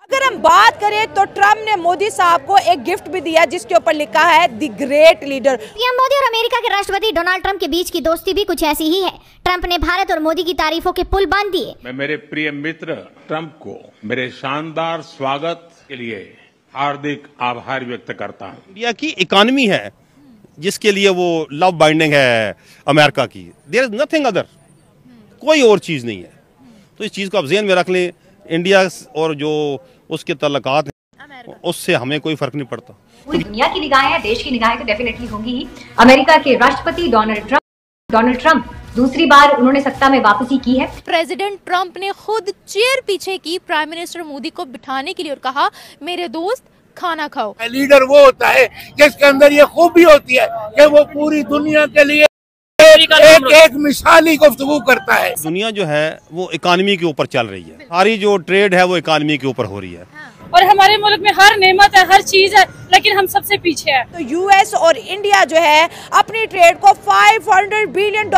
अगर हम बात करें तो ट्रम्प ने मोदी साहब को एक गिफ्ट भी दिया जिसके ऊपर लिखा है the great leader. PM Modi और अमेरिका के राष्ट्रपति डोनाल्ड ट्रंप के बीच की दोस्ती भी कुछ ऐसी ही है। ट्रंप ने भारत और मोदी की तारीफों के पुल बांध दिए। मैं मेरे प्रिय मित्र ट्रंप को मेरे शानदार स्वागत के लिए हार्दिक आभार व्यक्त करता हूँ। इंडिया की इकोनॉमी है जिसके लिए वो लव बाइंडिंग है अमेरिका की, देयर इज नथिंग अदर, कोई और चीज़ नहीं है। तो इस चीज़ को आप ज़हन में रख लें, इंडिया और जो उसके तल्लुकात हैं उससे हमें कोई फर्क नहीं पड़ता। पूरी दुनिया की निगाहें, देश की निगाहें तो डेफिनेटली होंगी ही। अमेरिका के राष्ट्रपति डोनाल्ड ट्रंप दूसरी बार उन्होंने सत्ता में वापसी की है। प्रेसिडेंट ट्रंप ने खुद चेयर पीछे की प्राइम मिनिस्टर मोदी को बिठाने के लिए और कहा, मेरे दोस्त खाना खाओ। लीडर वो होता है जिसके अंदर ये खूबी होती है कि वो पूरी दुनिया के लिए एक मिसाली गुफ्तगू करता है। दुनिया जो है वो इकोनॉमी के ऊपर चल रही है, सारी जो ट्रेड है वो इकोनॉमी के ऊपर हो रही है। और हमारे मुल्क में हर नेमत है, हर चीज है, लेकिन हम सबसे पीछे हैं। तो यूएस और इंडिया जो है अपनी ट्रेड को $500 बिलियन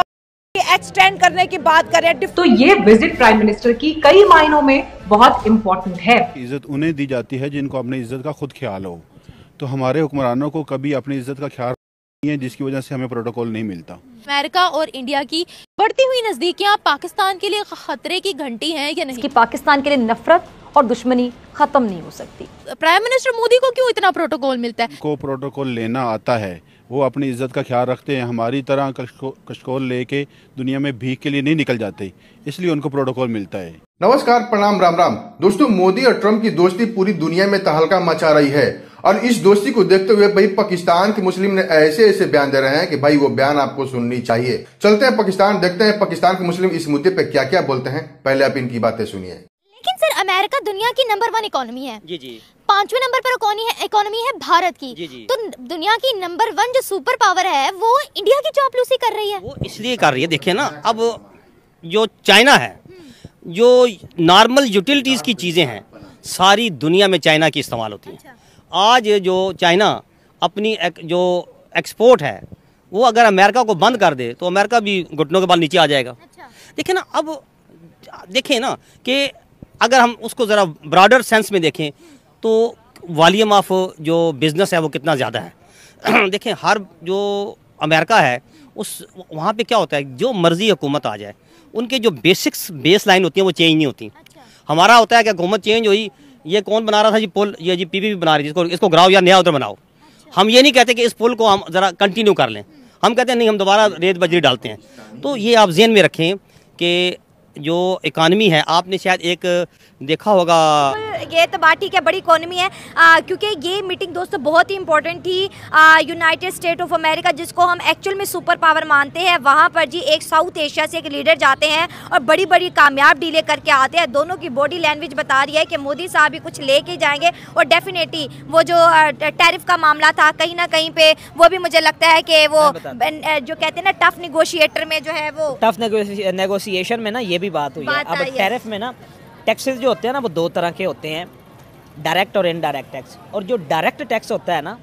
एक्सटेंड करने की बात कर रहे हैं। तो ये विजिट प्राइम मिनिस्टर की कई मायनों में बहुत इम्पोर्टेंट है। इज्जत उन्हें दी जाती है जिनको अपनी इज्जत का खुद ख्याल हो। तो हमारे हुक्मरानों को कभी अपनी इज्जत का ख्याल नहीं है, जिसकी वजह से हमें प्रोटोकॉल नहीं मिलता। अमेरिका और इंडिया की बढ़ती हुई नजदीकियां पाकिस्तान के लिए खतरे की घंटी हैं या नहीं? कि पाकिस्तान के लिए नफरत और दुश्मनी खत्म नहीं हो सकती। प्राइम मिनिस्टर मोदी को क्यों इतना प्रोटोकॉल मिलता है? को प्रोटोकॉल लेना आता है, वो अपनी इज्जत का ख्याल रखते हैं, हमारी तरह कशकोल लेके दुनिया में भीख के लिए नहीं निकल जाते, इसलिए उनको प्रोटोकॉल मिलता है। नमस्कार, प्रणाम, राम राम। दोस्तों, मोदी और ट्रंप की दोस्ती पूरी दुनिया में तहलका मचा रही है और इस दोस्ती को देखते हुए भाई पाकिस्तान के मुस्लिम ने ऐसे ऐसे बयान दे रहे हैं कि भाई वो बयान आपको सुननी चाहिए। चलते हैं पाकिस्तान, देखते हैं पाकिस्तान के मुस्लिम इस मुद्दे पे क्या क्या बोलते हैं। पहले आप इनकी बातें सुनिए। लेकिन सर, अमेरिका दुनिया की नंबर 1 इकोनॉमी है। जी जी। 5वें नंबर पर इकोनॉमी है भारत की। जी जी। तो दुनिया की नंबर 1 जो सुपर पावर है वो इंडिया की चापलूसी कर रही है। वो इसलिए कर रही है, देखिए ना, अब जो चाइना है, जो नॉर्मल यूटिलिटीज की चीजें हैं सारी दुनिया में चाइना की इस्तेमाल होती हैं। आज जो चाइना अपनी जो एक्सपोर्ट है वो अगर अमेरिका को बंद कर दे तो अमेरिका भी घुटनों के बल नीचे आ जाएगा। देखिए ना, अब देखें ना कि अगर हम उसको ज़रा ब्रॉडर सेंस में देखें तो वॉल्यूम ऑफ जो बिज़नेस है वो कितना ज़्यादा है। देखें, हर जो अमेरिका है उस वहाँ पे क्या होता है, जो मर्जी हुकूमत आ जाए उनके जो बेस लाइन होती हैं वो चेंज नहीं होती। हमारा होता है कि हुकूमत चेंज हुई, ये कौन बना रहा था जी पुल, ये जी पीपीपी बना रही है, इसको गिराओ या नया उधर बनाओ। हम ये नहीं कहते कि इस पुल को हम ज़रा कंटिन्यू कर लें, हम कहते हैं नहीं, हम दोबारा रेत बजरी डालते हैं। तो ये आप ज़हन में रखें कि जो इकानमी है, आपने शायद एक देखा होगा, ये तो बात ठीक है, बड़ी इकोनॉमी है। क्योंकि ये मीटिंग दोस्तों बहुत ही इंपॉर्टेंट थी। यूनाइटेड स्टेट ऑफ अमेरिका, जिसको हम एक्चुअल में सुपर पावर मानते हैं, वहाँ पर जी एक साउथ एशिया से एक लीडर जाते हैं और बड़ी बड़ी कामयाब डीलें करके आते हैं। दोनों की बॉडी लैंग्वेज बता रही है कि मोदी साहब भी कुछ लेके जाएंगे और डेफिनेटली वो जो टैरिफ का मामला था कहीं ना कहीं पे वो भी मुझे लगता है कि वो जो कहते हैं ना टफ निगोशिएटर में जो है वो टफ नेगोशिएशन में ना ये भी बात हुई है। अब टैरिफ में ना टैक्सेस जो होते हैं ना वो 2 तरह के होते हैं, डायरेक्ट और इनडायरेक्ट टैक्स। और जो डायरेक्ट टैक्स होता है ना,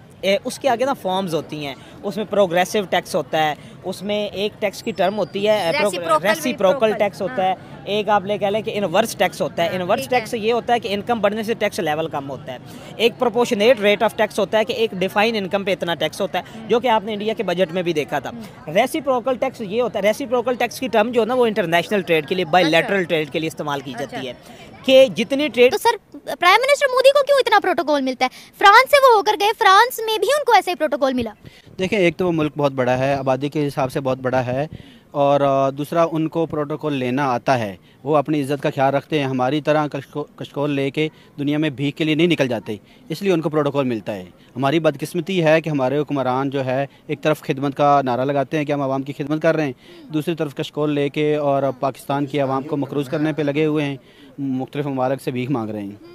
उसके आगे ना फॉर्म्स होती हैं, उसमें प्रोग्रेसिव टैक्स होता है, उसमें एक टैक्स की टर्म होती है रेसिप्रोकल टैक्स होता है, एक आप ले कह लें कि इनवर्स टैक्स होता है। इनवर्स टैक्स ये होता है कि इनकम बढ़ने से टैक्स लेवल कम होता है। एक प्रोपोर्शनेट रेट ऑफ टैक्स होता है कि एक डिफाइन इनकम पे इतना टैक्स होता है, जो कि आपने इंडिया के बजट में भी देखा था। रेसिप्रोकल टैक्स ये होता है, रेसिप्रोकल टैक्स की टर्म जो है ना वो इंटरनेशनल ट्रेड के लिए, बायलैटरल ट्रेड के लिए इस्तेमाल की जाती है कि जितनी ट्रेड। तो सर, प्राइम मिनिस्टर मोदी को क्यों इतना प्रोटोकॉल मिलता है? फ्रांस से वो होकर गए, फ्रांस में भी उनको ऐसे ही प्रोटोकॉल मिला। देखिए, एक तो वो मुल्क बहुत बड़ा है, आबादी के हिसाब से बहुत बड़ा है, और दूसरा उनको प्रोटोकॉल लेना आता है, वो अपनी इज़्ज़त का ख्याल रखते हैं, हमारी तरह कशकोल लेके दुनिया में भीख के लिए नहीं निकल जाते, इसलिए उनको प्रोटोकॉल मिलता है। हमारी बदकिस्मती है कि हमारे हुक्मरान जो है एक तरफ खिदमत का नारा लगाते हैं कि हम आवाम की खिदमत कर रहे हैं, दूसरी तरफ कशकोल लेके और पाकिस्तान की आवाम को मकरूज़ करने पर लगे हुए हैं, मुख्तलिफ ममालिक से भीख मांग रहे हैं।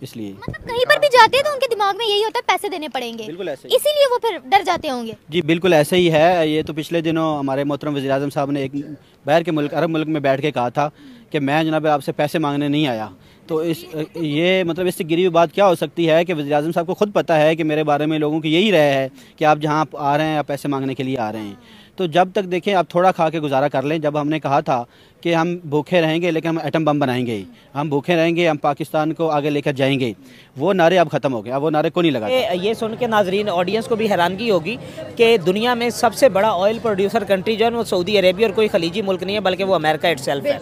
इसलिए मतलब कहीं पर भी जाते हैं तो उनके दिमाग में यही होता है पैसे देने पड़ेंगे, बिल्कुल ऐसे, इसीलिए वो फिर डर जाते होंगे। जी बिल्कुल ऐसे ही है। ये तो पिछले दिनों हमारे मोहतरम वज़ीर आज़म साहब ने एक बाहर के मुल्क, अरब मुल्क में बैठ के कहा था कि मैं जनाब आपसे पैसे मांगने नहीं आया। तो ये मतलब इससे गिरी हुई बात क्या हो सकती है कि वज़ीर आज़म साहब को खुद पता है कि मेरे बारे में लोगों की यही राय है कि आप जहाँ आ रहे हैं आप पैसे मांगने के लिए आ रहे हैं। तो जब तक देखें आप थोड़ा खा के गुजारा कर लें। जब हमने कहा था कि हम भूखे रहेंगे लेकिन हम एटम बम बनाएंगे ही, हम भूखे रहेंगे, हम पाकिस्तान को आगे लेकर जाएंगे, वो नारे अब ख़त्म हो गए। अब वो नारे को नहीं लगा। ये सुन के नाजरीन ऑडियंस को भी हैरानगी होगी कि दुनिया में सबसे बड़ा ऑयल प्रोड्यूसर कंट्री जो है वो सऊदी अरेबिया और कोई खलीजी मुल्क नहीं है, बल्कि वो अमेरिका इटसेल्फ है।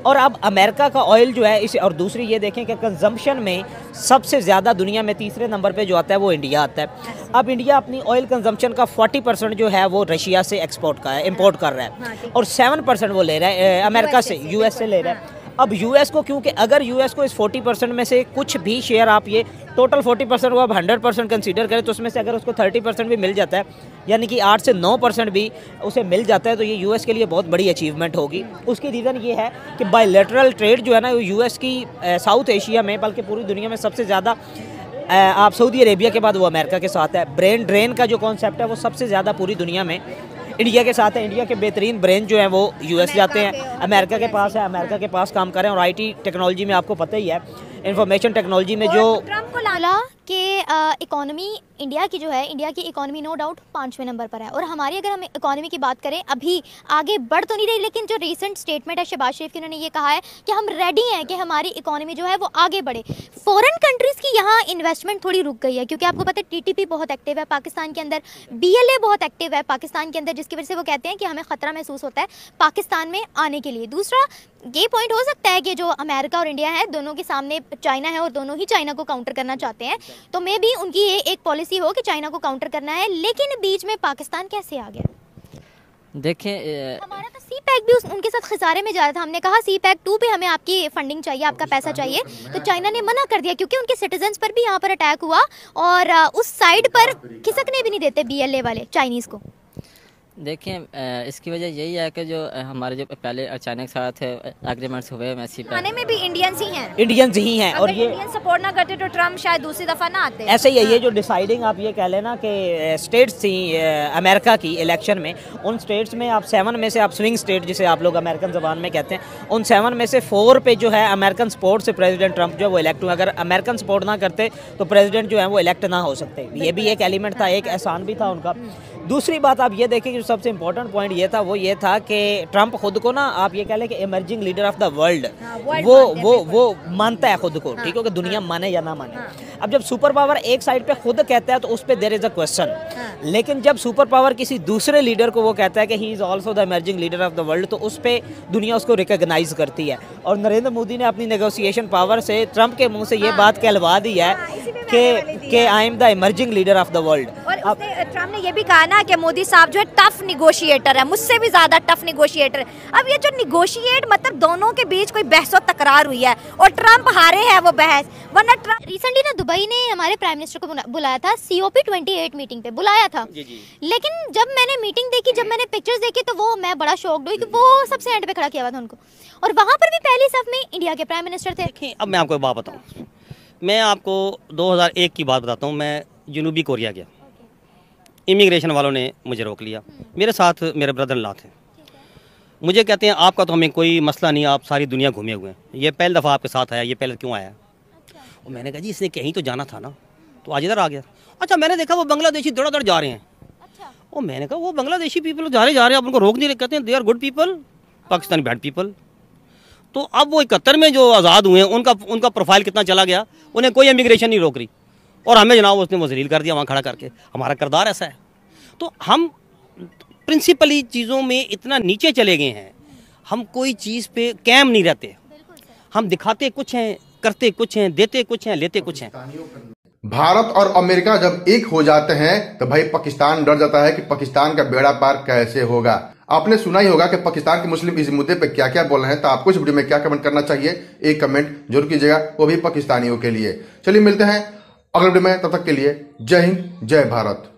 और अब अमेरिका का ऑयल जो है इस, और दूसरी ये देखें कि कंजम्पशन में सबसे ज़्यादा दुनिया में तीसरे नंबर पे जो आता है वो इंडिया आता है। अब इंडिया अपनी ऑयल कंजम्पशन का 40% जो है वो रशिया से एक्सपोर्ट का है, इम्पोर्ट कर रहा है, और 7% वो ले रहा है अमेरिका से, यूएस से ले रहा है। अब यूएस को, क्योंकि अगर यूएस को इस 40% में से कुछ भी शेयर, आप ये टोटल 40% को आप 100% कंसीडर करें, तो उसमें से अगर उसको 30% भी मिल जाता है, यानी कि 8 से 9% भी उसे मिल जाता है, तो ये यूएस के लिए बहुत बड़ी अचीवमेंट होगी। उसकी रीज़न ये है कि बायलैटरल ट्रेड जो है ना, यूएस की साउथ एशिया में, बल्कि पूरी दुनिया में सबसे ज़्यादा आप सऊदी अरेबिया के बाद वो अमेरिका के साथ है। ब्रेन ड्रेन का जो कॉन्सेप्ट है वो सबसे ज़्यादा पूरी दुनिया में इंडिया के साथ है। इंडिया के बेहतरीन ब्रेन जो है वो यूएस जाते हैं, अमेरिका के पास है, अमेरिका के पास काम करें। और आईटी टेक्नोलॉजी में आपको पता ही है, इंफॉर्मेशन टेक्नोलॉजी में जो ट्रम्प को लाला कि इकोनॉमी इंडिया की जो है, इंडिया की इकोनॉमी नो डाउट 5वें नंबर पर है, और हमारी अगर हम इकोनॉमी की बात करें अभी आगे बढ़ तो नहीं रही, लेकिन जो रीसेंट स्टेटमेंट है शहबाज शरीफ की, उन्होंने ये कहा है कि हम रेडी हैं कि हमारी इकोनॉमी जो है वो आगे बढ़े। फॉरेन कंट्रीज़ की यहाँ इन्वेस्टमेंट थोड़ी रुक गई है, क्योंकि आपको पता है टीटीपी बहुत एक्टिव है पाकिस्तान के अंदर, BLA बहुत एक्टिव है पाकिस्तान के अंदर, जिसकी वजह से वो कहते हैं कि हमें ख़तरा महसूस होता है पाकिस्तान में आने के लिए। दूसरा ये पॉइंट हो सकता है कि जो अमेरिका और इंडिया है, दोनों के सामने चाइना है और दोनों ही चाइना को काउंटर करना चाहते हैं, तो मे भी उनकी ये एक पॉलिसी हो कि चाइना को काउंटर करना है, लेकिन बीच में पाकिस्तान कैसे आ गया? देखें हमारा तो CPEC भी उनके साथ खसारे में जा रहा था। हमने कहा CPEC 2 पे हमें आपकी फंडिंग चाहिए, आपका पैसा चाहिए, तो चाइना ने मना कर दिया, क्योंकि उनके सिटीजन्स पर भी यहाँ पर अटैक हुआ, और उस साइड पर खिसकने भी नहीं देते BLA वाले चाइनीज़ को। देखें इसकी वजह यही है कि जो हमारे जो पहले चाइना के साथ एग्रीमेंट्स हुए, खाने में भी इंडियंस ही हैं, और ये इंडियन सपोर्ट ना करते तो ट्रम्प शायद दूसरी दफा ना आते। ऐसे ही है। ये जो डिसाइडिंग आप ये कह लेना कि स्टेट्स थी अमेरिका की इलेक्शन में, उन स्टेट्स में आप 7 में से, आप स्विंग स्टेट जिसे आप लोग अमेरिकन ज़बान में कहते हैं, उन 7 में से 4 पे जो है अमेरिकन सपोर्ट से प्रेसिडेंट ट्रम्प जो है वो इलेक्ट हुए। अगर अमेरिकन सपोर्ट ना करते तो प्रेसिडेंट जो है वो इलेक्ट ना हो सकते। ये भी एक एलिमेंट था, एक एहसान भी था उनका। दूसरी बात आप ये देखें कि जो सबसे इंपॉर्टेंट पॉइंट ये था वो ये था कि ट्रम्प खुद को ना, आप ये कह लें कि emerging leader of the world, वो मानता है खुद को, ठीक है, कि दुनिया माने या ना माने। अब जब सुपर पावर एक साइड पे खुद कहता है तो उस पर देयर इज अ क्वेश्चन, लेकिन जब सुपर पावर किसी दूसरे लीडर को वो कहता है कि he is also the emerging leader of the world, तो उस पर दुनिया उसको रिकॉग्नाइज करती है। और नरेंद्र मोदी ने अपनी नेगोशिएशन पावर से ट्रम्प के मुंह से ये बात कहलवा दी है कि I am the emerging leader of the world. और ट्रम्प ने ये भी कहा ना कि मोदी साहब जो है टफ निगोशिएटर है, मुझसे भी ज्यादा टफ निगोशिएटर है। अब ये जो निगोशिएट मतलब दोनों के बीच कोई बहस और तकरार हुई है और ट्रम्प हारे हैं वो बहस, वरना ट्रम्प रिसेंटली ना दुबई ने हमारे प्राइम मिनिस्टर को बुलाया था, COP28 मीटिंग पे बुलाया था। लेकिन जब मैंने मीटिंग देखी, जब मैंने पिक्चर्स देखी, तो वो मैं बड़ा शॉक्ड हुई कि वो सबसे एंड पे खड़ा किया हुआ था उनको, और वहाँ पर भी पहली सफ में इंडिया के प्राइम मिनिस्टर थे। अब मैं आपको एक बात बताऊँ, मैं आपको 2001 की बात बताता हूँ। मैं जनूबी कोरिया गया, इमिग्रेशन वालों ने मुझे रोक लिया, मेरे साथ मेरे ब्रदर इन लॉ थे। मुझे कहते हैं आपका तो हमें कोई मसला नहीं, आप सारी दुनिया घूमे हुए हैं, ये पहली दफ़ा आपके साथ आया, ये पहले क्यों आया? और मैंने कहा जी इसने कहीं तो जाना था ना, तो आज इधर आ गया। अच्छा, मैंने देखा वो बांग्लादेशी दौड़ जा रहे हैं। और मैंने कहा वो बांग्लादेशी पीपल जा रहे हैं, आप उनको रोक नहीं रहे, कहते हैं they are good people, Pakistani bad people. तो अब वो 71 में जो आज़ाद हुए हैं उनका प्रोफाइल कितना चला गया, उन्हें कोई इमिग्रेशन नहीं रोक रही, और हमें जनाब उसने वो जलील कर दिया वहाँ खड़ा करके। हमारा किरदार ऐसा है। तो हम प्रिंसिपली चीज़ों में इतना नीचे चले गए हैं, हम कोई चीज़ पे कायम नहीं रहते, हम दिखाते कुछ हैं, करते कुछ हैं, देते कुछ हैं, लेते कुछ हैं। भारत और अमेरिका जब एक हो जाते हैं तो भाई पाकिस्तान डर जाता है कि पाकिस्तान का बेड़ा पार कैसे होगा। आपने सुना ही होगा कि पाकिस्तान के मुस्लिम इस मुद्दे पे क्या क्या बोल रहे हैं, तो आपको इस वीडियो में क्या कमेंट करना चाहिए, एक कमेंट जरूर कीजिएगा, वो भी पाकिस्तानियों के लिए। चलिए मिलते हैं अगले वीडियो में, तब तक के लिए जय हिंद, जय भारत।